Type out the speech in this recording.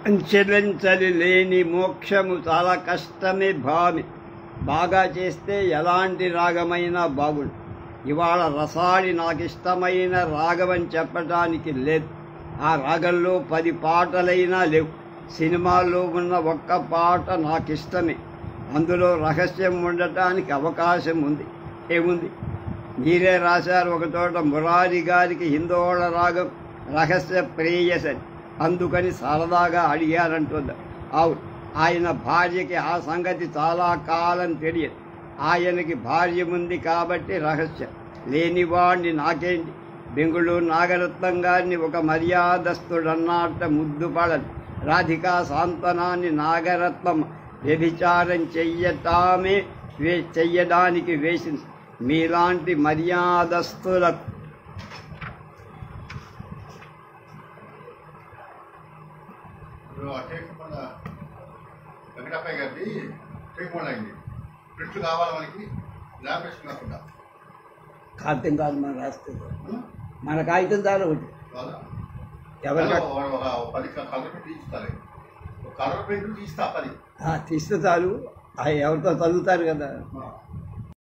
అంచెలంచెలి లేని మోక్షము చాలా కష్టమే భామి. బాగా చేస్తే ఎలాంటి రాగమైనా బాగుండు. ఇవాళ రసాడి నాకిష్టమైన రాగమని చెప్పడానికి లేదు. ఆ రాగంలో 10 పాటలైనా లేవు. సినిమాల్లో ఉన్న ఒక్క పాట నాకిష్టమే. అందులో రహస్యం ఉండటానికి అవకాశం ఉంది. ఏముంది? మీరే రాశారు ఒక చోట, మురారి గారికి హిందోళ రాగం రహస్య ప్రేయసని. అందుకని సరదాగా అడిగారంటుంది. అవును, ఆయన భార్యకి ఆ సంగతి చాలా కాలం తెలియదు. ఆయనకి భార్య ఉంది కాబట్టి రహస్యం. లేనివాణ్ణి నాకేంటి? బెంగుళూరు నాగరత్నం గారిని ఒక మర్యాదస్తుడన్నట్ట ముద్దుపడదు. రాధికా సాంతనాన్ని నాగరత్నం వ్యభిచారం చెయ్యడానికి వేసింది. మీలాంటి మర్యాదస్తులకు వెంకటప్పయ్య గారిది టెలిఫోన్ అయింది. ప్రింట్లు కావాలి మనకి, ల్యాబరేషన్ కాకుండా. కాగితం కాదు మనం రాస్తుంది. మన కాగితం చాలు ఒకటి. ఎవరికి 10 కలర్ ప్రింట్ తీస్తారు. కలర్ ప్రింట్ తీస్తా 10 తీస్తే చాలు. ఎవరితో చదువుతారు కదా.